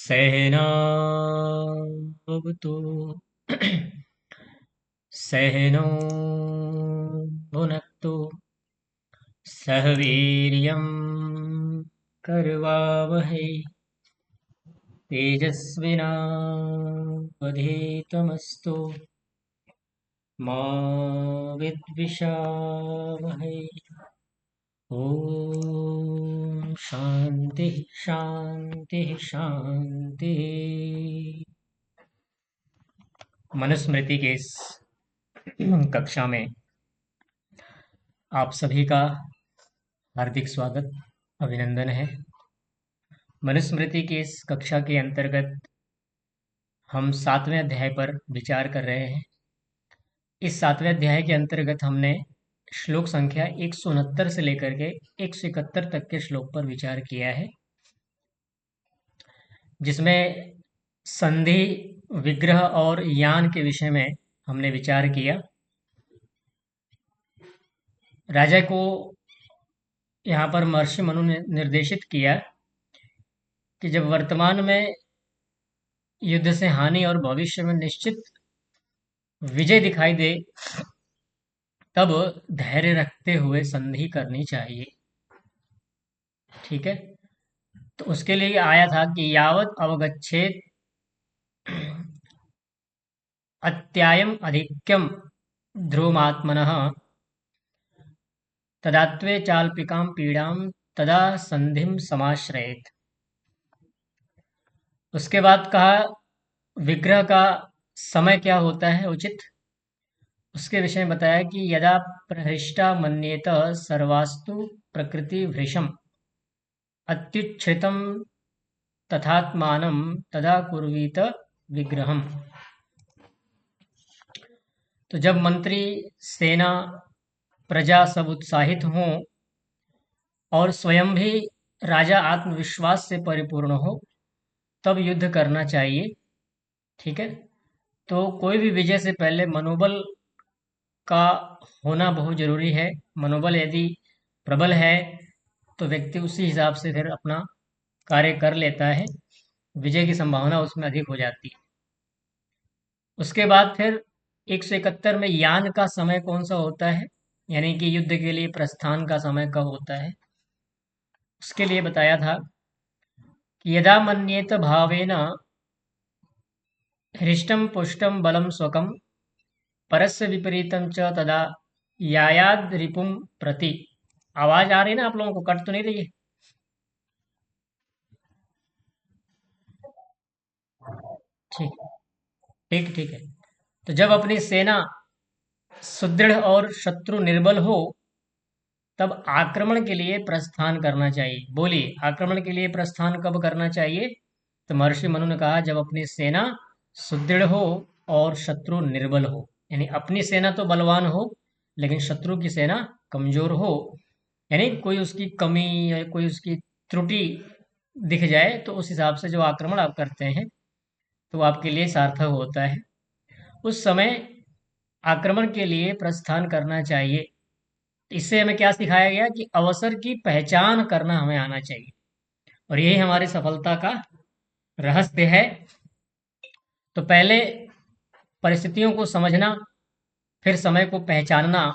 सहना भवतु सहनो भुनक्तु सह वीर्यं करवावहै तेजस्विनावधीतमस्तु मा विद्विषावहै। ओम शांति शांति शांति। मनुस्मृति के इस कक्षा में आप सभी का हार्दिक स्वागत अभिनंदन है। मनुस्मृति की इस कक्षा के अंतर्गत हम 7वें अध्याय पर विचार कर रहे हैं। इस 7वें अध्याय के अंतर्गत हमने श्लोक संख्या 169 से लेकर के 171 तक के श्लोक पर विचार किया है, जिसमें संधि, विग्रह और यान के विषय में हमने विचार किया। राजा को यहाँ पर महर्षि मनु ने निर्देशित किया कि जब वर्तमान में युद्ध से हानि और भविष्य में निश्चित विजय दिखाई दे, तब धैर्य रखते हुए संधि करनी चाहिए। ठीक है, तो उसके लिए आया था कि यावत अवगच्छेत अत्यायम अधिक्यम ध्रुवमात्मनः तदात्वे चाल्पिकां पीड़ां तदा संधिम समाश्रयेत। उसके बाद कहा विग्रह का समय क्या होता है उचित, उसके विषय में बताया कि यदा प्रहृष्टा मन्येत सर्वास्तु प्रकृति भृशम अत्युच्छ्रितम तथात्मानं तदा कुर्वीत विग्रहम। तो जब मंत्री, सेना, प्रजा सब उत्साहित हों और स्वयं भी राजा आत्मविश्वास से परिपूर्ण हो, तब युद्ध करना चाहिए। ठीक है, तो कोई भी विजय से पहले मनोबल का होना बहुत जरूरी है। मनोबल यदि प्रबल है तो व्यक्ति उसी हिसाब से फिर अपना कार्य कर लेता है, विजय की संभावना उसमें अधिक हो जाती है। उसके बाद फिर 171 में यान का समय कौन सा होता है, यानी कि युद्ध के लिए प्रस्थान का समय कब होता है, उसके लिए बताया था कि यदा मन्येत भावेन हृष्टं पुष्टं बलं स्वकं परस्य विपरीतम च तदा यायाद रिपुम प्रति। आवाज आ रही ना आप लोगों को, कट तो नहीं रही है? ठीक ठीक ठीक है। तो जब अपनी सेना सुदृढ़ और शत्रु निर्बल हो, तब आक्रमण के लिए प्रस्थान करना चाहिए। बोलिए, आक्रमण के लिए प्रस्थान कब करना चाहिए? तो महर्षि मनु ने कहा जब अपनी सेना सुदृढ़ हो और शत्रु निर्बल हो, यानी अपनी सेना तो बलवान हो लेकिन शत्रु की सेना कमजोर हो, यानी कोई उसकी कमी या कोई उसकी त्रुटि दिख जाए तो उस हिसाब से जो आक्रमण आप करते हैं तो आपके लिए सार्थक होता है। उस समय आक्रमण के लिए प्रस्थान करना चाहिए। इससे हमें क्या सिखाया गया कि अवसर की पहचान करना हमें आना चाहिए, और यही हमारी सफलता का रहस्य है। तो पहले परिस्थितियों को समझना, फिर समय को पहचानना,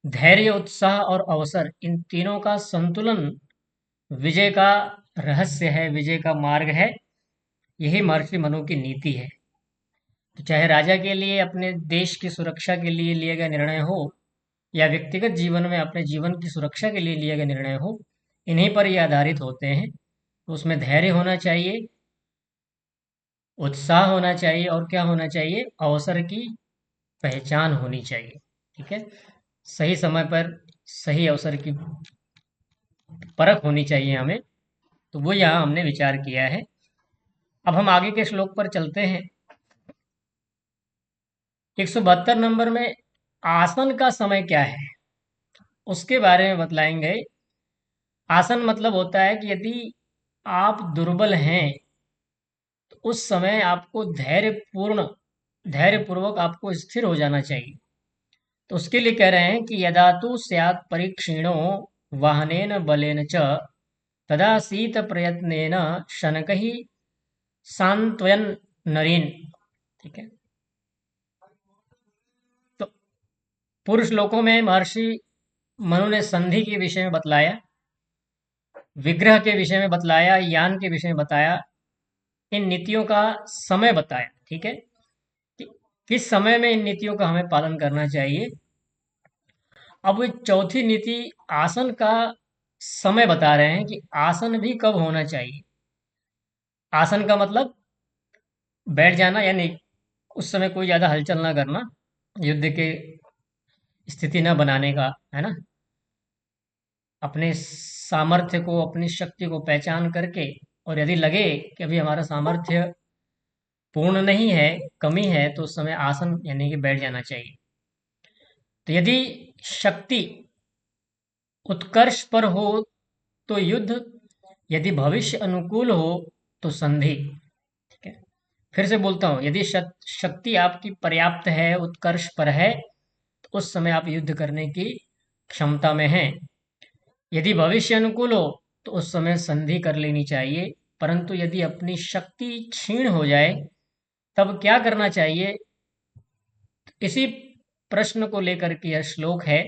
धैर्य, उत्साह और अवसर, इन तीनों का संतुलन विजय का रहस्य है, विजय का मार्ग है। यही महर्षि मनु की नीति है। तो चाहे राजा के लिए अपने देश की सुरक्षा के लिए लिए गए निर्णय हो या व्यक्तिगत जीवन में अपने जीवन की सुरक्षा के लिए लिए गए निर्णय हो, इन्हीं पर ये आधारित होते हैं। तो उसमें धैर्य होना चाहिए, उत्साह होना चाहिए, और क्या होना चाहिए? अवसर की पहचान होनी चाहिए। ठीक है, सही समय पर सही अवसर की परख होनी चाहिए हमें। तो वो यहाँ हमने विचार किया है। अब हम आगे के श्लोक पर चलते हैं। 172 नंबर में आसन का समय क्या है उसके बारे में बतलाएंगे। आसन मतलब होता है कि यदि आप दुर्बल हैं तो उस समय आपको धैर्यपूर्वक आपको स्थिर हो जाना चाहिए। तो उसके लिए कह रहे हैं कि यदा तु स्यात् परीक्षीणो वाहनेन बलेन च तदा शीत प्रयत्नेन शनकहि सांत्वयन नरीन। ठीक है। तो पूर्व श्लोकों में महर्षि मनु ने संधि के विषय में बतलाया, विग्रह के विषय में बतलाया, यान के विषय में बताया, इन नीतियों का समय बताया। ठीक है, कि किस समय में इन नीतियों का हमें पालन करना चाहिए। अब चौथी नीति आसन का समय बता रहे हैं कि आसन भी कब होना चाहिए। आसन का मतलब बैठ जाना, यानी उस समय कोई ज्यादा हलचल ना करना, युद्ध के स्थिति न बनाने का, है ना। अपने सामर्थ्य को, अपनी शक्ति को पहचान करके, और यदि लगे कि अभी हमारा सामर्थ्य पूर्ण नहीं है, कमी है, तो उस समय आसन यानी कि बैठ जाना चाहिए। तो यदि शक्ति उत्कर्ष पर हो तो युद्ध, यदि भविष्य अनुकूल हो तो संधि। ठीक है, फिर से बोलता हूँ, यदि शक्ति आपकी पर्याप्त है, उत्कर्ष पर है, तो उस समय आप युद्ध करने की क्षमता में हैं। यदि भविष्य अनुकूल हो तो उस समय संधि कर लेनी चाहिए। परंतु यदि अपनी शक्ति क्षीण हो जाए तब क्या करना चाहिए, इसी प्रश्न को लेकर के यह श्लोक है।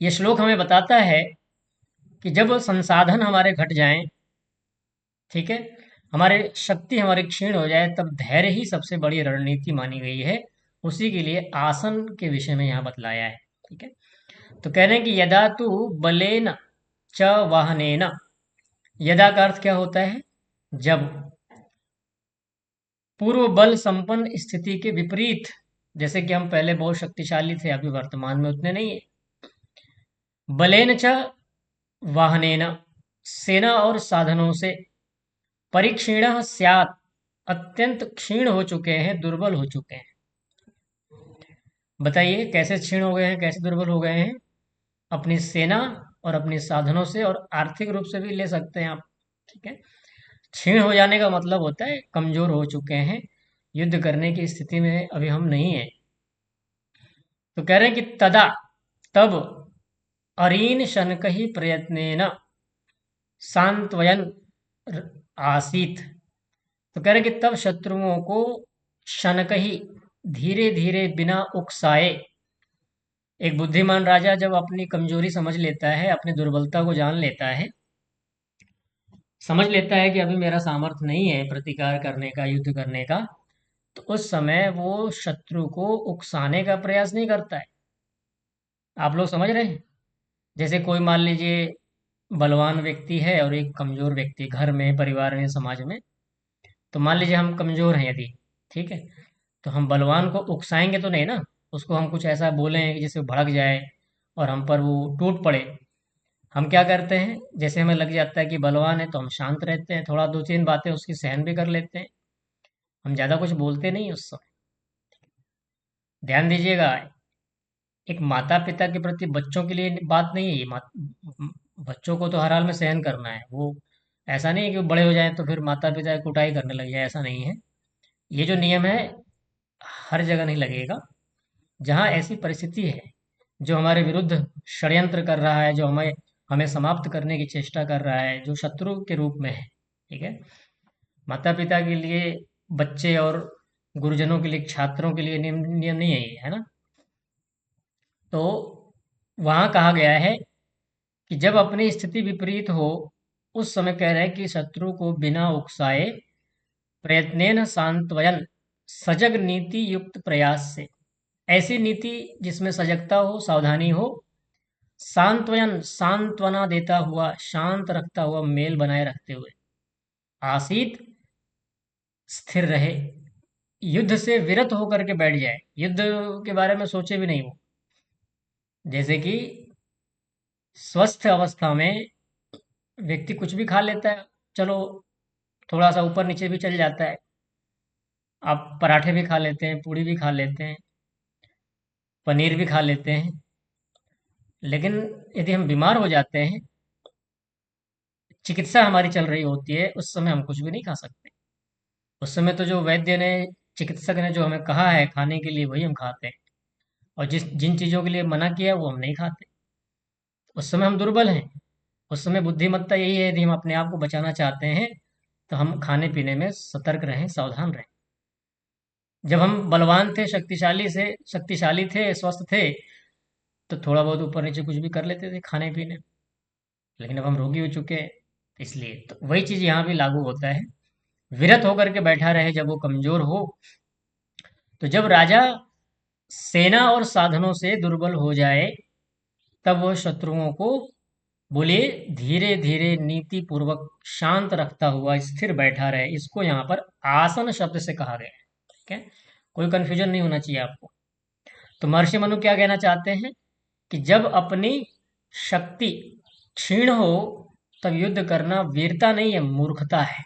यह श्लोक हमें बताता है कि जब संसाधन हमारे घट जाएं, ठीक है, हमारे शक्ति हमारी क्षीण हो जाए, तब धैर्य ही सबसे बड़ी रणनीति मानी गई है। उसी के लिए आसन के विषय में यहाँ बतलाया है। ठीक है, तो कह रहे हैं कि यदा तू बलेन च वाहनेन। यदा का अर्थ क्या होता है, जब। पूर्व बल संपन्न स्थिति के विपरीत, जैसे कि हम पहले बहुत शक्तिशाली थे, अभी वर्तमान में उतने नहीं है। बलेन च वाहनेन, सेना और साधनों से। परिक्षीण स्यात्, अत्यंत क्षीण हो चुके हैं, दुर्बल हो चुके हैं। बताइए कैसे क्षीण हो गए हैं, कैसे दुर्बल हो गए हैं। अपनी सेना और अपने साधनों से, और आर्थिक रूप से भी ले सकते हैं आप। ठीक है, क्षीण हो जाने का मतलब होता है कमजोर हो चुके हैं, युद्ध करने की स्थिति में अभी हम नहीं है। तो कह रहे हैं कि तदा, तब, अरीन शनक ही प्रयत्नेन सांत्वयन आसीत। तो कह रहे हैं कि तब शत्रुओं को शनक ही, धीरे धीरे, बिना उकसाए। एक बुद्धिमान राजा जब अपनी कमजोरी समझ लेता है, अपनी दुर्बलता को जान लेता है, समझ लेता है कि अभी मेरा सामर्थ्य नहीं है प्रतिकार करने का, युद्ध करने का, तो उस समय वो शत्रु को उकसाने का प्रयास नहीं करता है। आप लोग समझ रहे हैं। जैसे कोई मान लीजिए बलवान व्यक्ति है और एक कमजोर व्यक्ति, घर में, परिवार में, समाज में। तो मान लीजिए हम कमजोर हैं यदि, ठीक है, तो हम बलवान को उकसाएंगे तो नहीं ना। उसको हम कुछ ऐसा बोलें कि जिससे वो भड़क जाए और हम पर वो टूट पड़े। हम क्या करते हैं, जैसे हमें लग जाता है कि बलवान है तो हम शांत रहते हैं, थोड़ा दो तीन बातें उसकी सहन भी कर लेते हैं, हम ज़्यादा कुछ बोलते नहीं उस समय। ध्यान दीजिएगा, एक माता पिता के प्रति बच्चों के लिए बात नहीं है ये। बच्चों को तो हर हाल में सहन करना है। वो ऐसा नहीं है कि वो बड़े हो जाएं तो फिर माता पिता की कुटाई करने लग जाए, ऐसा नहीं है। ये जो नियम है हर जगह नहीं लगेगा। जहाँ ऐसी परिस्थिति है, जो हमारे विरुद्ध षड्यंत्र कर रहा है, जो हमें हमें समाप्त करने की चेष्टा कर रहा है, जो शत्रु के रूप में है, ठीक है, माता पिता के लिए बच्चे, और गुरुजनों के लिए छात्रों के लिए नियम नियम नहीं है ये, है ना। तो वहाँ कहा गया है कि जब अपनी स्थिति विपरीत हो, उस समय कह रहे हैं कि शत्रु को बिना उकसाए, प्रयत्नेन सांत्वयन, सजग नीति युक्त प्रयास से। ऐसी नीति जिसमें सजगता हो, सावधानी हो। सांत्वयन, सांत्वना देता हुआ, शांत रखता हुआ, मेल बनाए रखते हुए। आसीत, स्थिर रहे, युद्ध से विरत होकर के बैठ जाए, युद्ध के बारे में सोचे भी नहीं वो। जैसे कि स्वस्थ अवस्था में व्यक्ति कुछ भी खा लेता है, चलो थोड़ा सा ऊपर नीचे भी चल जाता है। आप पराठे भी खा लेते हैं, पूड़ी भी खा लेते हैं, पनीर भी खा लेते हैं। लेकिन यदि हम बीमार हो जाते हैं, चिकित्सा हमारी चल रही होती है, उस समय हम कुछ भी नहीं खा सकते। उस समय तो जो वैद्य ने, चिकित्सक ने जो हमें कहा है खाने के लिए, वही हम खाते हैं। और जिन चीज़ों के लिए मना किया वो हम नहीं खाते। उस समय हम दुर्बल हैं। उस समय बुद्धिमत्ता यही है, यदि हम अपने आप को बचाना चाहते हैं, तो हम खाने पीने में सतर्क रहें, सावधान रहें। जब हम बलवान थे, शक्तिशाली थे, स्वस्थ थे, तो थोड़ा बहुत ऊपर नीचे कुछ भी कर लेते थे खाने पीने। लेकिन अब हम रोगी हो चुके हैं, इसलिए तो वही चीज़ यहाँ भी लागू होता है। विरत होकर के बैठा रहे जब वो कमजोर हो। तो जब राजा सेना और साधनों से दुर्बल हो जाए, तब वो शत्रुओं को बोलिए धीरे धीरे नीति पूर्वक शांत रखता हुआ स्थिर बैठा रहे। इसको यहाँ पर आसन शब्द से कहा गया है। ठीक है, कोई कंफ्यूजन नहीं होना चाहिए आपको। तो महर्षि मनु क्या कहना चाहते हैं कि जब अपनी शक्ति क्षीण हो, तब युद्ध करना वीरता नहीं है, मूर्खता है।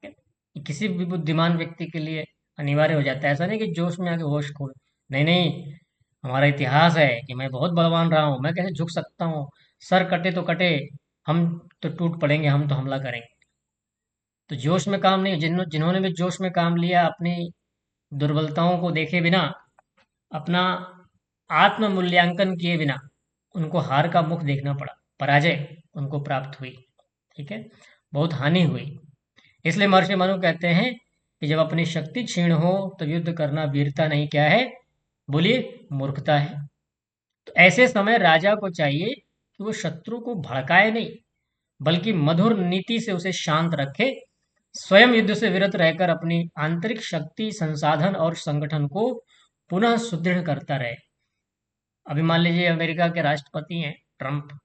ये किसी भी बुद्धिमान व्यक्ति के लिए अनिवार्य हो जाता है। ऐसा नहीं कि जोश में आके होश खो। नहीं नहीं, हमारा इतिहास है कि मैं बहुत बलवान रहा हूँ, मैं कैसे झुक सकता हूँ। सर कटे तो कटे, हम तो टूट पड़ेंगे, हम तो हमला करेंगे। तो जोश में काम नहीं। जिन्होंने भी जोश में काम लिया, अपनी दुर्बलताओं को देखे बिना, अपना आत्म मूल्यांकन किए बिना, उनको हार का मुख देखना पड़ा, पराजय उनको प्राप्त हुई। ठीक है, बहुत हानि हुई। इसलिए महर्षि मनु कहते हैं कि जब अपनी शक्ति क्षीण हो, तो युद्ध करना वीरता नहीं, क्या है बोलिए, मूर्खता है। तो ऐसे समय राजा को चाहिए कि वो शत्रु को भड़काए नहीं, बल्कि मधुर नीति से उसे शांत रखे। स्वयं युद्ध से विरत रहकर अपनी आंतरिक शक्ति, संसाधन और संगठन को पुनः सुदृढ़ करता रहे। अभी मान लीजिए अमेरिका के राष्ट्रपति हैं ट्रम्प,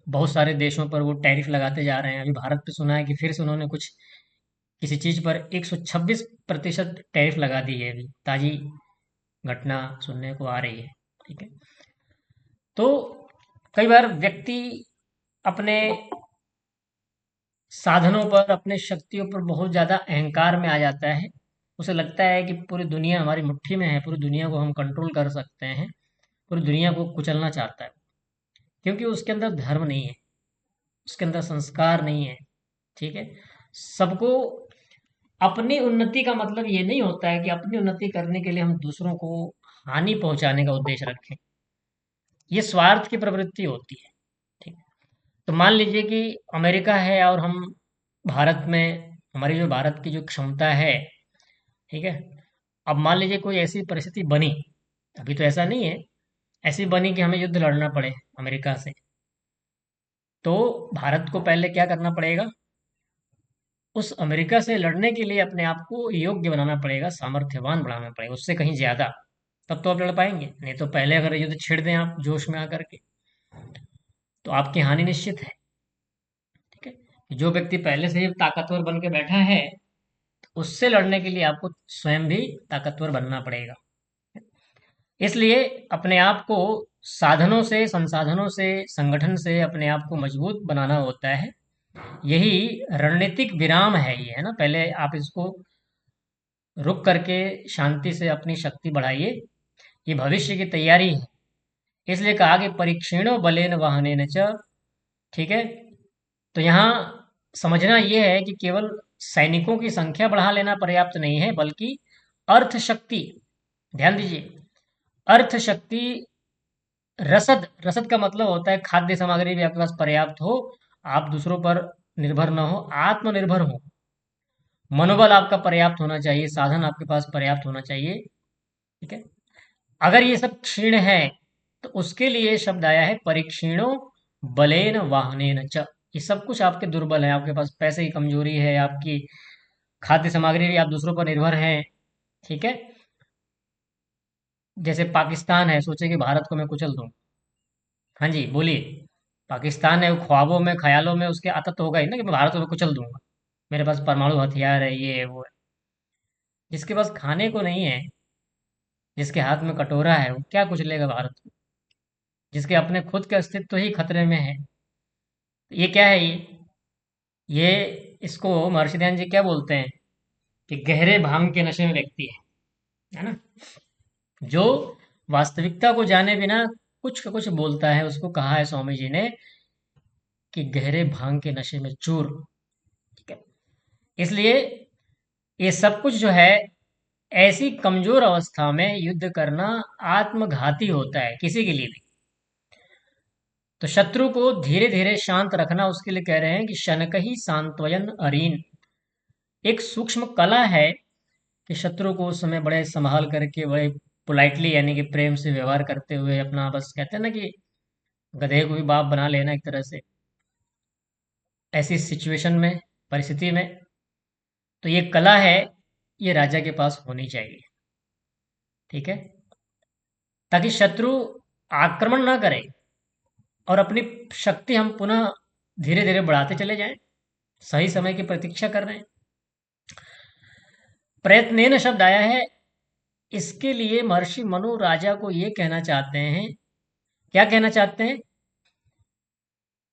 बहुत सारे देशों पर वो टैरिफ लगाते जा रहे हैं। अभी भारत पे सुना है कि फिर से उन्होंने कुछ किसी चीज पर 126% टैरिफ लगा दी है। अभी ताजी घटना सुनने को आ रही है। ठीक है, तो कई बार व्यक्ति अपने साधनों पर, अपने शक्तियों पर बहुत ज्यादा अहंकार में आ जाता है। उसे लगता है कि पूरी दुनिया हमारी मुट्ठी में है, पूरी दुनिया को हम कंट्रोल कर सकते हैं, पूरी दुनिया को कुचलना चाहता है। क्योंकि उसके अंदर धर्म नहीं है, उसके अंदर संस्कार नहीं है। ठीक है, सबको अपनी उन्नति का मतलब ये नहीं होता है कि अपनी उन्नति करने के लिए हम दूसरों को हानि पहुंचाने का उद्देश्य रखें। ये स्वार्थ की प्रवृत्ति होती है। ठीक है? तो मान लीजिए कि अमेरिका है और हम भारत में, हमारी जो भारत की जो क्षमता है, ठीक है, अब मान लीजिए कोई ऐसी परिस्थिति बनी, अभी तो ऐसा नहीं है, ऐसी बनी कि हमें युद्ध लड़ना पड़े अमेरिका से, तो भारत को पहले क्या करना पड़ेगा, उस अमेरिका से लड़ने के लिए अपने आप को योग्य बनाना पड़ेगा, सामर्थ्यवान बनाना पड़ेगा उससे कहीं ज्यादा। तब तो आप लड़ पाएंगे। नहीं तो पहले अगर युद्ध छेड़ दें आप जोश में आकर के, तो आपकी हानि निश्चित है। ठीक है, जो व्यक्ति पहले से ही ताकतवर बन के बैठा है, उससे लड़ने के लिए आपको स्वयं भी ताकतवर बनना पड़ेगा। इसलिए अपने आप को साधनों से, संसाधनों से, संगठन से अपने आप को मजबूत बनाना होता है। यही रणनीतिक विराम है। ये है ना, पहले आप इसको रुक करके शांति से अपनी शक्ति बढ़ाइए, ये भविष्य की तैयारी है। इसलिए कहा कि परीक्षीणो बलेन वाहनेन च। ठीक है, तो यहाँ समझना यह है कि केवल सैनिकों की संख्या बढ़ा लेना पर्याप्त नहीं है, बल्कि अर्थ शक्ति, ध्यान दीजिए, अर्थ शक्ति, रसद, रसद का मतलब होता है खाद्य सामग्री भी आपके पास पर्याप्त हो, आप दूसरों पर निर्भर न हो, आत्मनिर्भर हो। मनोबल आपका पर्याप्त होना चाहिए, साधन आपके पास पर्याप्त होना चाहिए। ठीक है, अगर ये सब क्षीण है, तो उसके लिए शब्द आया है परीक्षीणो बलेन वाहनेन च। ये सब कुछ आपके दुर्बल है, आपके पास पैसे की कमजोरी है, आपकी खाद्य सामग्री भी, आप दूसरों पर निर्भर हैं। ठीक है, जैसे पाकिस्तान है, सोचे कि भारत को मैं कुचल दूं। हाँ जी बोलिए, पाकिस्तान है, वो ख्वाबों में, ख्यालों में उसके आता तो होगा ही ना कि मैं भारत को मैं कुचल दूंगा, मेरे पास परमाणु हथियार है, ये है वो है। जिसके पास खाने को नहीं है, जिसके हाथ में कटोरा है, वो क्या कुचलेगा भारत को, जिसके अपने खुद के अस्तित्व ही खतरे में है। ये क्या है, ये इसको महर्षि ध्यान जी क्या बोलते हैं कि गहरे भांग के नशे में व्यक्ति है ना, जो वास्तविकता को जाने बिना कुछ का कुछ बोलता है। उसको कहा है स्वामी जी ने कि गहरे भांग के नशे में चूर। ठीक है, इसलिए ये सब कुछ जो है, ऐसी कमजोर अवस्था में युद्ध करना आत्मघाती होता है किसी के लिए भी। तो शत्रु को धीरे धीरे शांत रखना, उसके लिए कह रहे हैं कि शनकही सांत्वयन अरीन। एक सूक्ष्म कला है कि शत्रु को उस समय बड़े संभाल करके, बड़े पोलाइटली यानी कि प्रेम से व्यवहार करते हुए अपना, बस कहते हैं ना कि गधे को भी बाप बना लेना एक तरह से, ऐसी सिचुएशन में, परिस्थिति में। तो ये कला है, ये राजा के पास होनी चाहिए। ठीक है, ताकि शत्रु आक्रमण ना करे और अपनी शक्ति हम पुनः धीरे धीरे बढ़ाते चले जाएं। सही समय की प्रतीक्षा कर रहे हैं। प्रयत्नेन शब्द आया है, इसके लिए महर्षि मनु राजा को ये कहना चाहते हैं, क्या कहना चाहते हैं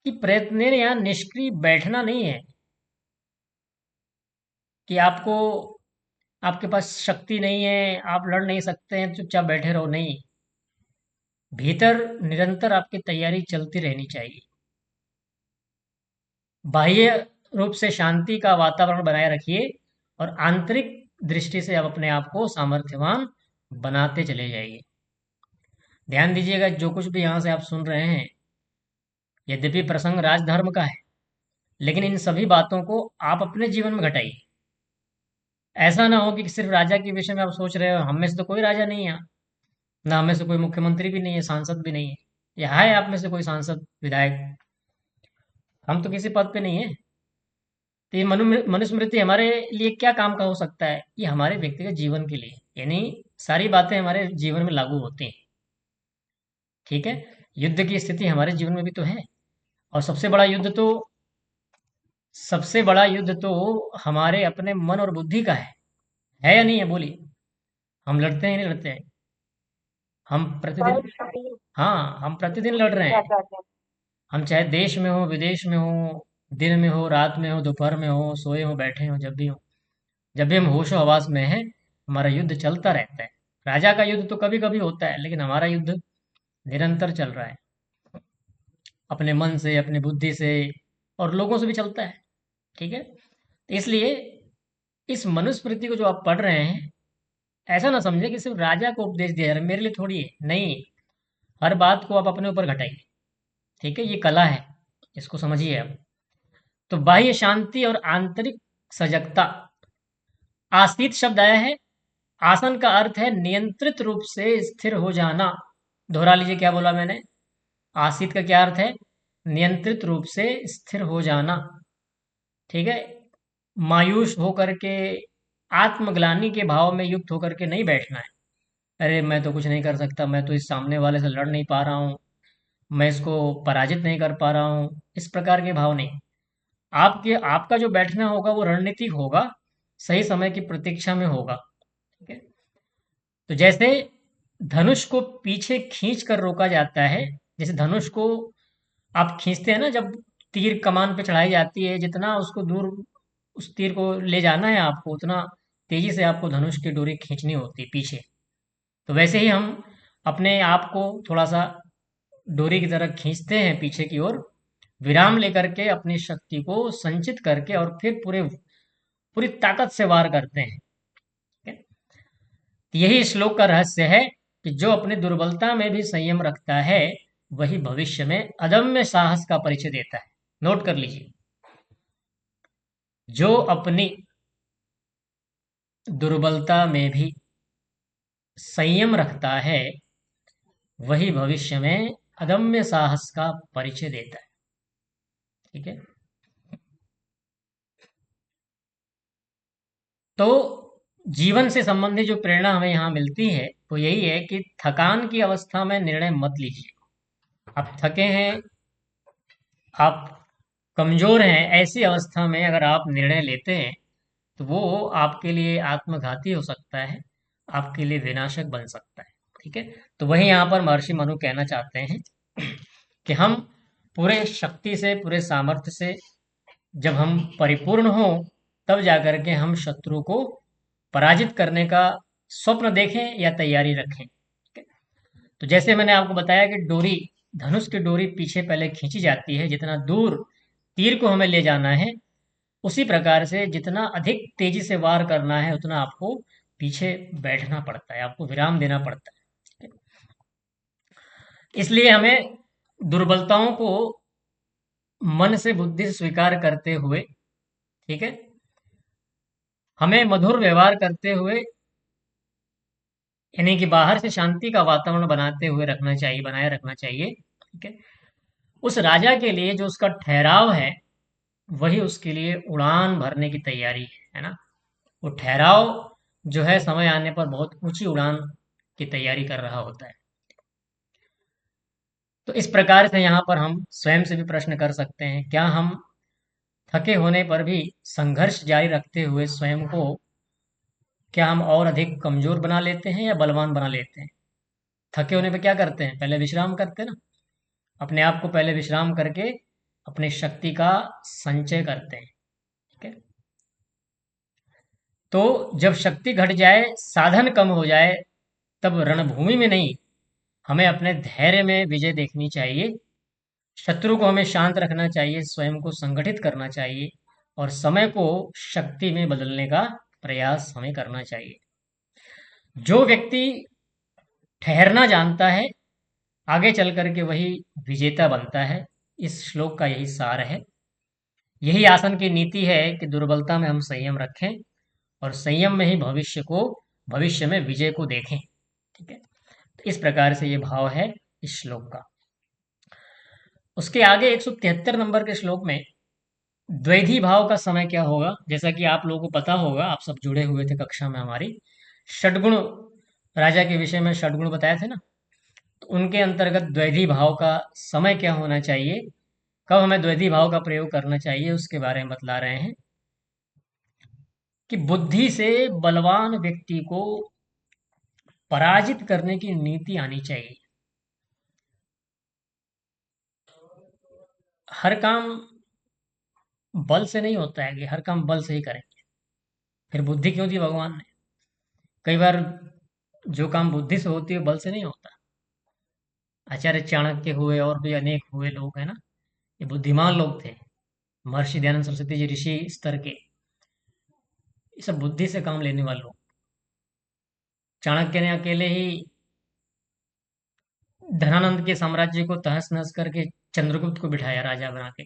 कि प्रयत्नेन यहाँ निष्क्रिय बैठना नहीं है, कि आपको, आपके पास शक्ति नहीं है, आप लड़ नहीं सकते हैं, चुपचाप बैठे रहो, नहीं। भीतर निरंतर आपकी तैयारी चलती रहनी चाहिए। बाह्य रूप से शांति का वातावरण बनाए रखिए और आंतरिक दृष्टि से आप अपने आप को सामर्थ्यवान बनाते चले जाइए। ध्यान दीजिएगा, जो कुछ भी यहाँ से आप सुन रहे हैं, यद्यपि प्रसंग राजधर्म का है, लेकिन इन सभी बातों को आप अपने जीवन में घटाइए। ऐसा ना हो कि सिर्फ राजा के विषय में आप सोच रहे हो, हम में से तो कोई राजा नहीं है यहाँ, ना हम में से कोई मुख्यमंत्री भी नहीं है, सांसद भी नहीं है, या है आप में से कोई सांसद विधायक, हम तो किसी पद पे नहीं है। तो ये मनुस्मृति हमारे लिए क्या काम का हो सकता है? ये हमारे व्यक्तिगत जीवन के लिए, यानी सारी बातें हमारे जीवन में लागू होती हैं। ठीक है, युद्ध की स्थिति हमारे जीवन में भी तो है, और सबसे बड़ा युद्ध तो हमारे अपने मन और बुद्धि का है या नहीं है? बोलिए, हम लड़ते हैं नहीं लड़ते हैं? हम प्रतिदिन, हाँ, हम प्रतिदिन लड़ रहे हैं। हम चाहे देश में हो, विदेश में हो, दिन में हो, रात में हो, दोपहर में हो, सोए हो, बैठे हो, जब भी हो, जब भी हम होशो हवास में हैं, हमारा युद्ध चलता रहता है। राजा का युद्ध तो कभी कभी होता है, लेकिन हमारा युद्ध निरंतर चल रहा है, अपने मन से, अपनी बुद्धि से, और लोगों से भी चलता है। ठीक है, इसलिए इस मनुस्मृति को जो आप पढ़ रहे हैं, ऐसा ना समझे कि सिर्फ राजा को उपदेश दिया जा रहा है, मेरे लिए थोड़ी है, नहीं। हर बात को आप अपने ऊपर घटाइए। ठीक है, ये कला है, इसको समझिए आप। तो बाह्य शांति और आंतरिक सजगता। आसीत शब्द आया है, आसन का अर्थ है नियंत्रित रूप से स्थिर हो जाना। दोहरा लीजिए, क्या बोला मैंने? आसीत का क्या अर्थ है? नियंत्रित रूप से स्थिर हो जाना। ठीक है, मायूस होकर के, आत्मग्लानि के भाव में युक्त होकर के नहीं बैठना है। अरे मैं तो कुछ नहीं कर सकता, मैं तो इस सामने वाले से लड़ नहीं पा रहा हूँ, मैं इसको पराजित नहीं कर पा रहा हूँ, इस प्रकार के भाव नहीं। आपका जो बैठना होगा वो रणनीतिक होगा, सही समय की प्रतीक्षा में होगा। ठीक है, तो जैसे धनुष को पीछे खींच कर रोका जाता है, जैसे धनुष को आप खींचते हैं ना, जब तीर कमान पे चढ़ाई जाती है, जितना उसको दूर उस तीर को ले जाना है आपको, उतना तेजी से आपको धनुष की डोरी खींचनी होती है पीछे। तो वैसे ही हम अपने आप को थोड़ा सा डोरी की तरह खींचते हैं पीछे की ओर, विराम लेकर के अपनी शक्ति को संचित करके, और फिर पूरी ताकत से वार करते हैं। ठीक है? यही श्लोक का रहस्य है कि जो अपनी दुर्बलता में भी संयम रखता है, वही भविष्य में अदम्य साहस का परिचय देता है। नोट कर लीजिए, जो अपनी दुर्बलता में भी संयम रखता है, वही भविष्य में अदम्य साहस का परिचय देता है। ठीक है, तो जीवन से संबंधित जो प्रेरणा हमें यहाँ मिलती है, वो यही है कि थकान की अवस्था में निर्णय मत लीजिए। आप थके हैं, आप कमजोर हैं, ऐसी अवस्था में अगर आप निर्णय लेते हैं, तो वो आपके लिए आत्मघाती हो सकता है, आपके लिए विनाशक बन सकता है। ठीक है, तो वही यहाँ पर महर्षि मनु कहना चाहते हैं कि हम पूरे शक्ति से, पूरे सामर्थ्य से जब हम परिपूर्ण हों, तब जाकर के हम शत्रु को पराजित करने का स्वप्न देखें या तैयारी रखें। ठीक है? तो जैसे मैंने आपको बताया कि डोरी, धनुष की डोरी पीछे पहले खींची जाती है, जितना दूर तीर को हमें ले जाना है, उसी प्रकार से जितना अधिक तेजी से वार करना है, उतना आपको पीछे बैठना पड़ता है, आपको विराम देना पड़ता है। इसलिए हमें दुर्बलताओं को मन से बुद्धि से स्वीकार करते हुए, ठीक है, हमें मधुर व्यवहार करते हुए, यानी कि बाहर से शांति का वातावरण बनाते हुए रखना चाहिए, बनाए रखना चाहिए, ठीक है। उस राजा के लिए जो उसका ठहराव है, वही उसके लिए उड़ान भरने की तैयारी है ना। वो ठहराव जो है समय आने पर बहुत ऊंची उड़ान की तैयारी कर रहा होता है। तो इस प्रकार से यहाँ पर हम स्वयं से भी प्रश्न कर सकते हैं, क्या हम थके होने पर भी संघर्ष जारी रखते हुए स्वयं को, क्या हम और अधिक कमजोर बना लेते हैं या बलवान बना लेते हैं? थके होने पे क्या करते हैं? पहले विश्राम करते हैं ना। अपने आप को पहले विश्राम करके अपनी शक्ति का संचय करते हैं, ठीक है। तो जब शक्ति घट जाए, साधन कम हो जाए, तब रणभूमि में नहीं, हमें अपने धैर्य में विजय देखनी चाहिए। शत्रु को हमें शांत रखना चाहिए, स्वयं को संगठित करना चाहिए, और समय को शक्ति में बदलने का प्रयास हमें करना चाहिए। जो व्यक्ति ठहरना जानता है, आगे चल करके वही विजेता बनता है। इस श्लोक का यही सार है। यही आसन की नीति है कि दुर्बलता में हम संयम रखें, और संयम में ही भविष्य में विजय को देखें, ठीक है। तो इस प्रकार से ये भाव है इस श्लोक का। उसके आगे 173 नंबर के श्लोक में द्वैधी भाव का समय क्या होगा, जैसा कि आप लोगों को पता होगा, आप सब जुड़े हुए थे कक्षा में हमारी। षडगुण राजा के विषय में षडगुण बताए थे ना। तो उनके अंतर्गत द्वैधी भाव का समय क्या होना चाहिए, कब हमें द्वैधी भाव का प्रयोग करना चाहिए, उसके बारे में बतला रहे हैं कि बुद्धि से बलवान व्यक्ति को पराजित करने की नीति आनी चाहिए। हर काम बल से नहीं होता है कि हर काम बल से ही करेंगे। फिर बुद्धि क्यों दी भगवान ने? कई बार जो काम बुद्धि से होती है बल से नहीं होता। आचार्य चाणक्य हुए और भी अनेक हुए लोग हैं ना, ये बुद्धिमान लोग थे। महर्षि दयानंद सरस्वती जी ऋषि स्तर के, ये सब बुद्धि से काम लेने वाले लोग। चाणक्य ने अकेले ही धनानंद के साम्राज्य को तहस नहस करके चंद्रगुप्त को बिठाया राजा बना के।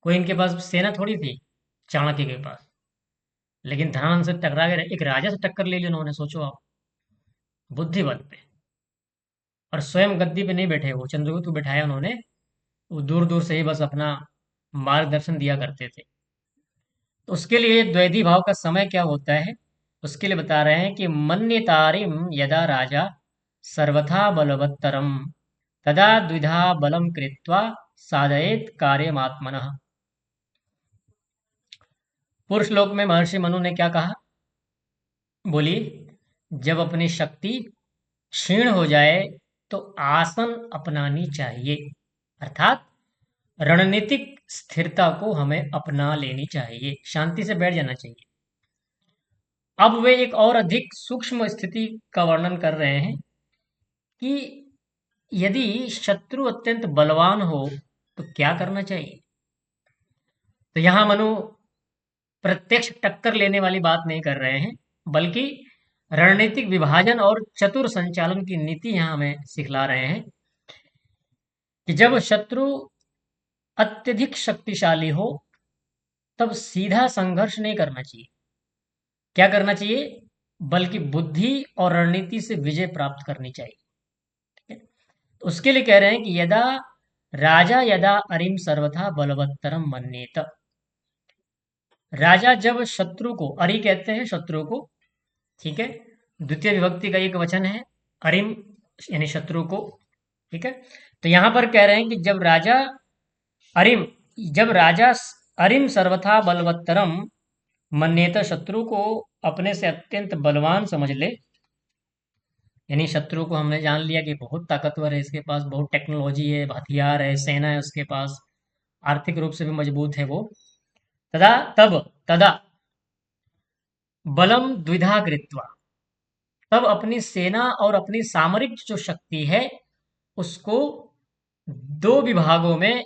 कोई इनके पास सेना थोड़ी थी चाणक्य के पास, लेकिन धनानंद से टकरा के एक राजा से टक्कर ले ली उन्होंने, सोचो आप, बुद्धि बल पे। और स्वयं गद्दी पे नहीं बैठे, वो चंद्रगुप्त को बिठाया उन्होंने। वो दूर दूर से ही बस अपना मार्गदर्शन दिया करते थे। तो उसके लिए द्वैधी भाव का समय क्या होता है, उसके लिए बता रहे हैं कि मन्यतारिम यदा राजा सर्वथा बलवत्तरम तदा द्विधा बलम कृत्वा साधयेत कार्यमात्मनः। पूर्व श्लोक में महर्षि मनु ने क्या कहा, बोलिए। जब अपनी शक्ति क्षीण हो जाए तो आसन अपनानी चाहिए, अर्थात रणनीतिक स्थिरता को हमें अपना लेनी चाहिए, शांति से बैठ जाना चाहिए। अब वे एक और अधिक सूक्ष्म स्थिति का वर्णन कर रहे हैं कि यदि शत्रु अत्यंत बलवान हो तो क्या करना चाहिए। तो यहां मनु प्रत्यक्ष टक्कर लेने वाली बात नहीं कर रहे हैं, बल्कि रणनीतिक विभाजन और चतुर संचालन की नीति यहां हमें सिखला रहे हैं कि जब शत्रु अत्यधिक शक्तिशाली हो, तब सीधा संघर्ष नहीं करना चाहिए। क्या करना चाहिए? बल्कि बुद्धि और रणनीति से विजय प्राप्त करनी चाहिए, ठीक है? तो उसके लिए कह रहे हैं कि यदा अरिम सर्वथा बलवत्तरम मन्येत। राजा जब शत्रु को, अरि कहते हैं शत्रु को, ठीक है, द्वितीय विभक्ति का एक वचन है, अरिम यानी शत्रु को, ठीक है। तो यहां पर कह रहे हैं कि अरिम जब राजा अरिम सर्वथा बलवत्तरम मन्येत, शत्रु को अपने से अत्यंत बलवान समझ ले, यानी शत्रु को हमने जान लिया कि बहुत ताकतवर है, इसके पास बहुत टेक्नोलॉजी है, हथियार है, सेना है उसके पास, आर्थिक रूप से भी मजबूत है वो। तदा तब तदा बलम द्विधा कृत्वा, तब अपनी सेना और अपनी सामरिक जो शक्ति है उसको दो विभागों में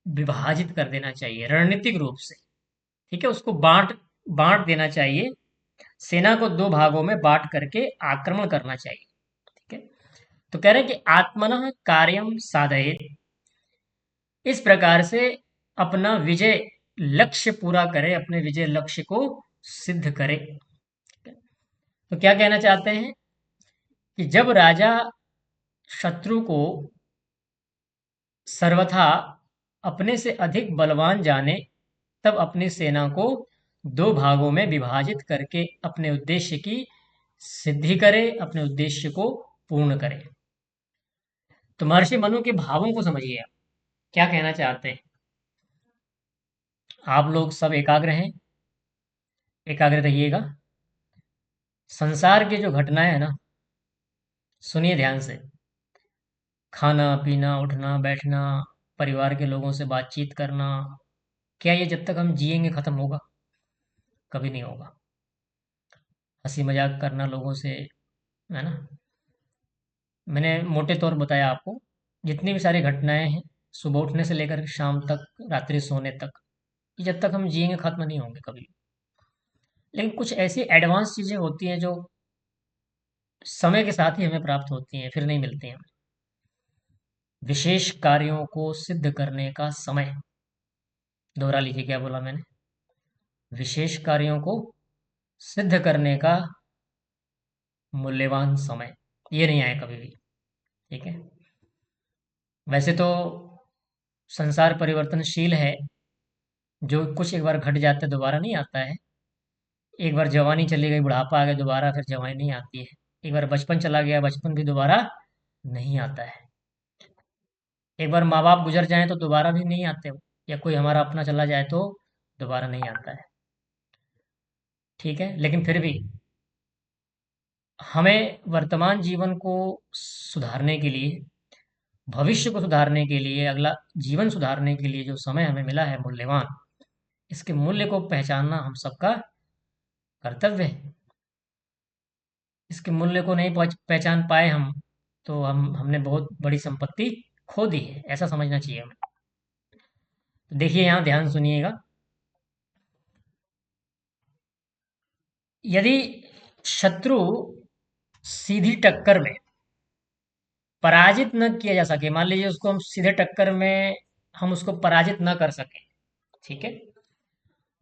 विभाजित कर देना चाहिए रणनीतिक रूप से, ठीक है। उसको बांट बांट देना चाहिए, सेना को दो भागों में बांट करके आक्रमण करना चाहिए, ठीक है। तो कह रहे हैं कि आत्मनः कार्यम साधयेत्, इस प्रकार से अपना विजय लक्ष्य पूरा करे, अपने विजय लक्ष्य को सिद्ध करे। तो क्या कहना चाहते हैं कि जब राजा शत्रु को सर्वथा अपने से अधिक बलवान जाने, तब अपनी सेना को दो भागों में विभाजित करके अपने उद्देश्य की सिद्धि करे, अपने उद्देश्य को पूर्ण करे। तो महर्षि मनु के भावों को समझिए आप, क्या कहना चाहते हैं। आप लोग सब एकाग्र हैं, एकाग्र रहिएगा। संसार की जो घटनाएं है ना, सुनिए ध्यान से। खाना पीना, उठना बैठना, परिवार के लोगों से बातचीत करना, क्या ये जब तक हम जिएंगे खत्म होगा? कभी नहीं होगा। हंसी मजाक करना लोगों से, है ना। मैंने मोटे तौर बताया आपको, जितनी भी सारी घटनाएं हैं, सुबह उठने से लेकर शाम तक, रात्रि सोने तक, ये जब तक हम जिएंगे खत्म नहीं होंगे कभी। लेकिन कुछ ऐसी एडवांस चीजें होती हैं जो समय के साथ ही हमें प्राप्त होती हैं, फिर नहीं मिलती हैं। विशेष कार्यों को सिद्ध करने का समय, दोहरा लीजिए क्या बोला मैंने। विशेष कार्यों को सिद्ध करने का मूल्यवान समय, ये नहीं आए कभी भी। ठीक है। वैसे तो संसार परिवर्तनशील है, जो कुछ एक बार घट जाता है दोबारा नहीं आता है। एक बार जवानी चली गई, बुढ़ापा आ गया, दोबारा फिर जवानी नहीं आती है। एक बार बचपन चला गया, बचपन भी दोबारा नहीं आता है। एक बार माँ बाप गुजर जाएं तो दोबारा भी नहीं आते हो, या कोई हमारा अपना चला जाए तो दोबारा नहीं आता है। ठीक है। लेकिन फिर भी हमें वर्तमान जीवन को सुधारने के लिए, भविष्य को सुधारने के लिए, अगला जीवन सुधारने के लिए जो समय हमें मिला है मूल्यवान, इसके मूल्य को पहचानना हम सबका कर्तव्य है। इसके मूल्य को नहीं पहचान पाए हम, तो हमने बहुत बड़ी संपत्ति खो दी है, ऐसा समझना चाहिए हमें। तो देखिए यहाँ ध्यान सुनिएगा। यदि शत्रु सीधी टक्कर में पराजित न किया जा सके, मान लीजिए उसको हम सीधे टक्कर में हम उसको पराजित न कर सके, ठीक है,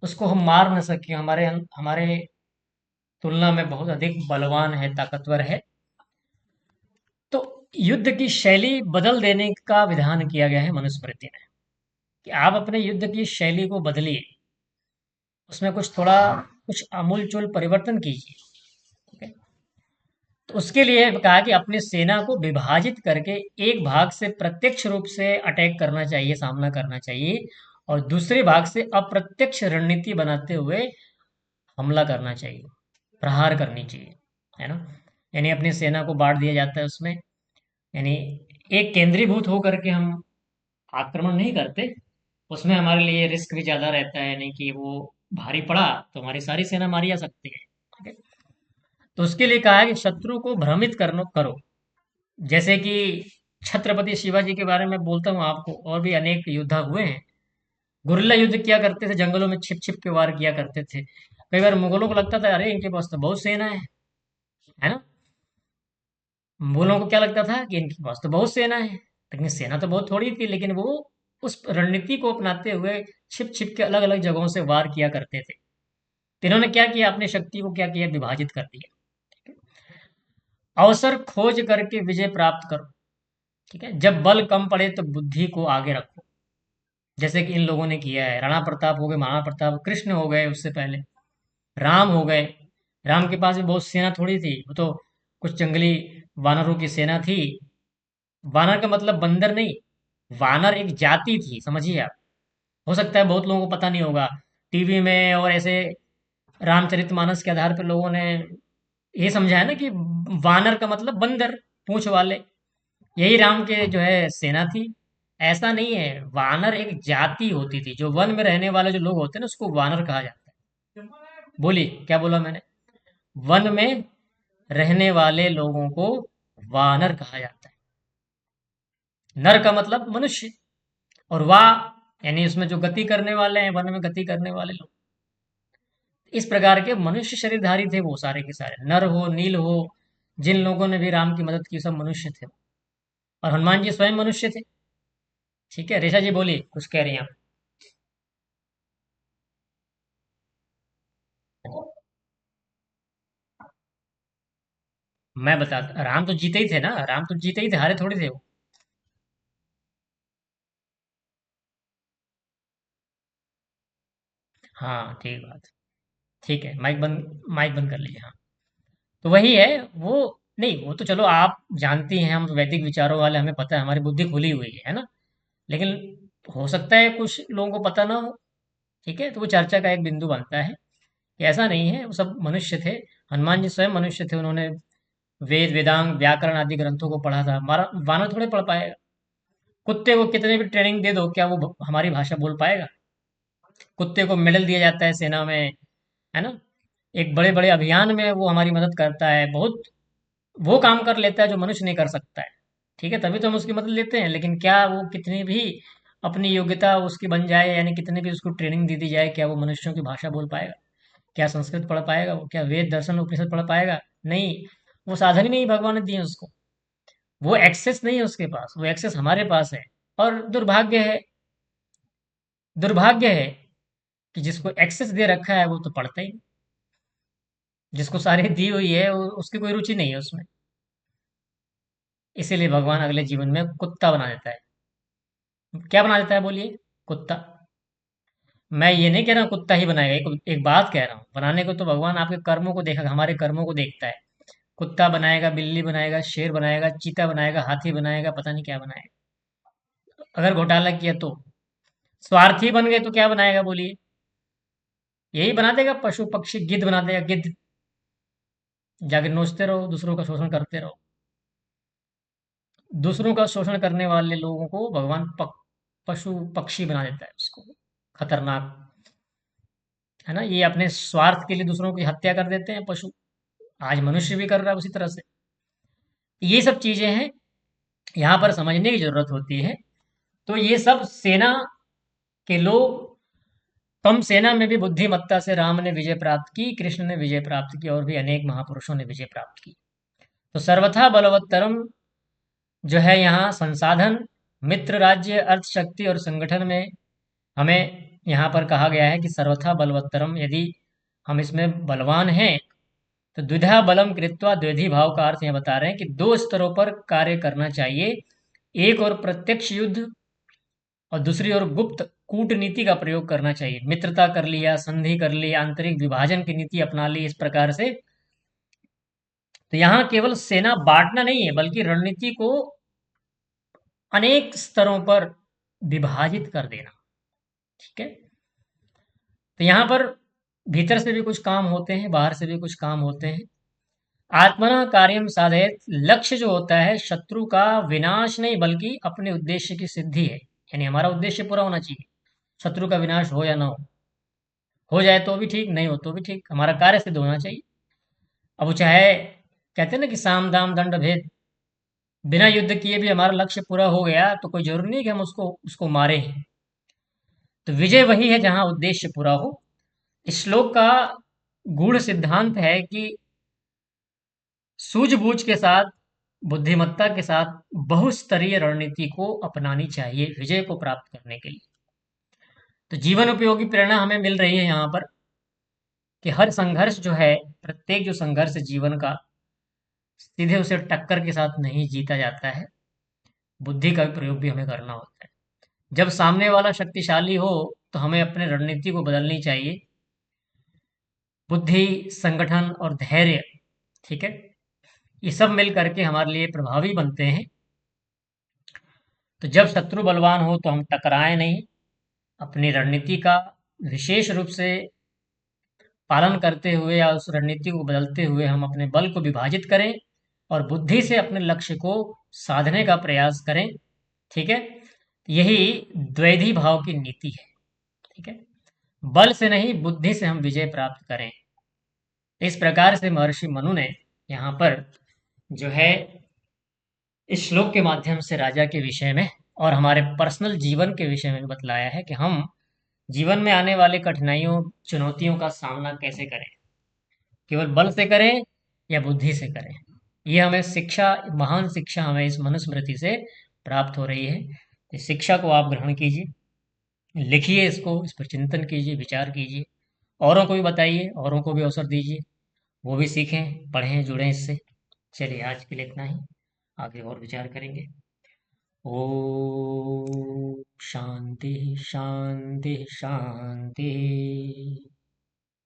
उसको हम मार न सके, हमारे हमारे तुलना में बहुत अधिक बलवान है, ताकतवर है, तो युद्ध की शैली बदल देने का विधान किया गया है मनुस्मृति में, कि आप अपने युद्ध की शैली को बदलिए, उसमें कुछ आमूलचूल परिवर्तन कीजिए। ठीक है। तो उसके लिए कहा कि अपनी सेना को विभाजित करके एक भाग से प्रत्यक्ष रूप से अटैक करना चाहिए, सामना करना चाहिए, और दूसरे भाग से अप्रत्यक्ष रणनीति बनाते हुए हमला करना चाहिए, प्रहार करनी चाहिए, है ना। यानी अपनी सेना को बांट दिया जाता है उसमें, यानी एक केंद्रीभूत होकर के हम आक्रमण नहीं करते, उसमें हमारे लिए रिस्क भी ज़्यादा रहता है, यानी कि वो भारी पड़ा तो हमारी सारी सेना मारी जा सकती है। ठीक है। तो उसके लिए कहा है कि शत्रु को भ्रमित करो, जैसे कि छत्रपति शिवाजी के बारे में बोलता हूँ आपको, और भी अनेक योद्धा हुए हैं। गुरिल्ला युद्ध किया करते थे, जंगलों में छिप छिप के वार किया करते थे। कई बार मुगलों को लगता था अरे इनके पास तो बहुत सेना है ना। मुगलों को क्या लगता था कि इनके पास तो बहुत सेना है, लेकिन सेना तो बहुत थोड़ी थी, लेकिन वो उस रणनीति को अपनाते हुए छिप छिप के अलग अलग जगहों से वार किया करते थे। तो इन्होंने क्या किया, अपनी शक्ति को क्या किया, विभाजित कर दिया। अवसर खोज करके विजय प्राप्त करो। ठीक है। जब बल कम पड़े तो बुद्धि को आगे रखो, जैसे कि इन लोगों ने किया है। राणा प्रताप हो गए, महाराणा प्रताप, कृष्ण हो गए, उससे पहले राम हो गए। राम के पास भी बहुत सेना थोड़ी थी, वो तो कुछ जंगली वानरों की सेना थी। वानर का मतलब बंदर नहीं, वानर एक जाति थी, समझिए आप। हो सकता है बहुत लोगों को पता नहीं होगा, टीवी में और ऐसे रामचरितमानस के आधार पर लोगों ने ये समझा है ना कि वानर का मतलब बंदर, पूंछ वाले, यही राम के जो है सेना थी। ऐसा नहीं है, वानर एक जाति होती थी, जो वन में रहने वाले जो लोग होते हैं ना, उसको वानर कहा जाता है। बोलिए क्या बोला मैंने। वन में रहने वाले लोगों को वानर कहा जाता है। नर का मतलब मनुष्य, और वाह यानी उसमें जो गति करने वाले हैं, वन में गति करने वाले लोग। इस प्रकार के मनुष्य शरीरधारी थे वो सारे के सारे, नर हो नील हो, जिन लोगों ने भी राम की मदद की सब मनुष्य थे। और हनुमान जी स्वयं मनुष्य थे। ठीक है, रेशा जी बोलिए, कुछ कह रही हैं आप। मैं बता, राम तो जीते ही थे ना, राम तो जीते ही थे, हारे थोड़ी थे वो। हाँ ठीक बात। ठीक है, माइक बंद कर लीजिए, हाँ। तो वही है वो। नहीं, वो तो चलो आप जानती हैं, हम वैदिक विचारों वाले, हमें पता है, हमारी बुद्धि खुली हुई है ना। लेकिन हो सकता है कुछ लोगों को पता ना हो। ठीक है, तो वो चर्चा का एक बिंदु बनता है कि ऐसा नहीं है, वो सब मनुष्य थे। हनुमान जी स्वयं मनुष्य थे, उन्होंने वेद वेदांग व्याकरण आदि ग्रंथों को पढ़ा था। हमारा मानव थोड़े पढ़ पाएगा। कुत्ते को कितने भी ट्रेनिंग दे दो, क्या वो हमारी भाषा बोल पाएगा? कुत्ते को मेडल दिया जाता है सेना में, है ना। एक बड़े बड़े अभियान में वो हमारी मदद करता है बहुत। वो काम कर लेता है जो मनुष्य नहीं कर सकता है। ठीक है, तभी तो हम उसकी मदद लेते हैं। लेकिन क्या वो कितनी भी अपनी योग्यता उसकी बन जाए, यानी कितनी भी उसको ट्रेनिंग दे दी जाए, क्या वो मनुष्यों की भाषा बोल पाएगा? क्या संस्कृत पढ़ पाएगा वो? क्या वेद दर्शन उपनिषद पढ़ पाएगा? नहीं। वो साधन ही नहीं भगवान ने दिए उसको। वो एक्सेस नहीं है उसके पास, वो एक्सेस हमारे पास है। और दुर्भाग्य है कि जिसको एक्सेस दे रखा है वो तो पढ़ता ही नहीं। जिसको सारी दी हुई है उसकी कोई रुचि नहीं है उसमें। इसीलिए भगवान अगले जीवन में कुत्ता बना देता है। क्या बना देता है बोलिए? कुत्ता। मैं ये नहीं कह रहा हूँ कुत्ता ही बनाएगा, एक बात कह रहा हूँ, बनाने को तो भगवान आपके कर्मों को देखा, हमारे कर्मों को देखता है। कुत्ता बनाएगा, बिल्ली बनाएगा, शेर बनाएगा, चीता बनाएगा, हाथी बनाएगा, पता नहीं क्या बनाएगा। अगर घोटाला किया तो। स्वार्थी बन गए तो क्या बनाएगा बोलिए? यही बना देगा, पशु पक्षी गिद्ध बना देगा, गिद्ध। जाके नोचते रहो, दूसरों का शोषण करते रहो। दूसरों का शोषण करने वाले लोगों को भगवान पशु पक्षी बना देता है उसको। खतरनाक। है ना, ये अपने स्वार्थ के लिए दूसरों की हत्या कर देते हैं पशु। आज मनुष्य भी कर रहा है उसी तरह से। ये सब चीजें हैं, यहाँ पर समझने की जरूरत होती है। तो ये सब सेना के लोग, कम सेना में भी बुद्धिमत्ता से राम ने विजय प्राप्त की, कृष्ण ने विजय प्राप्त की, और भी अनेक महापुरुषों ने विजय प्राप्त की। तो सर्वथा बलवत्तरम जो है यहाँ संसाधन, मित्र राज्य, अर्थ शक्ति और संगठन में हमें यहाँ पर कहा गया है कि सर्वथा बलवत्तरम, यदि हम इसमें बलवान हैं तो द्विधा बलम कृत्वा, द्विधि भाव का अर्थ यहाँ बता रहे हैं कि दो स्तरों पर कार्य करना चाहिए। एक और प्रत्यक्ष युद्ध, और दूसरी ओर गुप्त कूटनीति का प्रयोग करना चाहिए। मित्रता कर लिया, संधि कर ली, आंतरिक विभाजन की नीति अपना ली, इस प्रकार से। तो यहाँ केवल सेना बांटना नहीं है, बल्कि रणनीति को अनेक स्तरों पर विभाजित कर देना। ठीक है। तो यहाँ पर भीतर से भी कुछ काम होते हैं, बाहर से भी कुछ काम होते हैं। आत्मना कार्यम साधयत, लक्ष्य जो होता है शत्रु का विनाश नहीं, बल्कि अपने उद्देश्य की सिद्धि है। यानी हमारा उद्देश्य पूरा होना चाहिए। शत्रु का विनाश हो या ना हो जाए तो भी ठीक, नहीं हो तो भी ठीक, हमारा कार्य सिद्ध होना चाहिए। अब वो चाहे, कहते हैं ना कि साम दाम दंड भेद, बिना युद्ध किए भी हमारा लक्ष्य पूरा हो गया तो कोई जरूरी नहीं कि हम उसको उसको मारे हैं। तो विजय वही है जहां उद्देश्य पूरा हो। इस श्लोक का गूढ़ सिद्धांत है कि सूझबूझ के साथ, बुद्धिमत्ता के साथ बहुस्तरीय रणनीति को अपनानी चाहिए विजय को प्राप्त करने के लिए। तो जीवन उपयोगी प्रेरणा हमें मिल रही है यहाँ पर कि हर संघर्ष जो है, प्रत्येक जो संघर्ष जीवन का, सीधे उसे टक्कर के साथ नहीं जीता जाता है। बुद्धि का प्रयोग भी हमें करना होता है। जब सामने वाला शक्तिशाली हो तो हमें अपने रणनीति को बदलनी चाहिए। बुद्धि, संगठन और धैर्य, ठीक है, ये सब मिल करके हमारे लिए प्रभावी बनते हैं। तो जब शत्रु बलवान हो तो हम टकराएं नहीं, अपनी रणनीति का विशेष रूप से पालन करते हुए या उस रणनीति को बदलते हुए हम अपने बल को विभाजित करें और बुद्धि से अपने लक्ष्य को साधने का प्रयास करें। ठीक है, यही द्वैधी भाव की नीति है। ठीक है, बल से नहीं, बुद्धि से हम विजय प्राप्त करें। इस प्रकार से महर्षि मनु ने यहाँ पर जो है इस श्लोक के माध्यम से राजा के विषय में और हमारे पर्सनल जीवन के विषय में बतलाया है कि हम जीवन में आने वाले कठिनाइयों, चुनौतियों का सामना कैसे करें, केवल बल से करें या बुद्धि से करें। ये हमें शिक्षा, महान शिक्षा हमें इस मनुस्मृति से प्राप्त हो रही है। इस शिक्षा को आप ग्रहण कीजिए, लिखिए इसको, इस पर चिंतन कीजिए, विचार कीजिए, औरों को भी बताइए, औरों को भी अवसर दीजिए, वो भी सीखें, पढ़ें, जुड़ें इससे। चलिए आज के लिए इतना ही, आगे और विचार करेंगे। ओ शांति शांति शांति।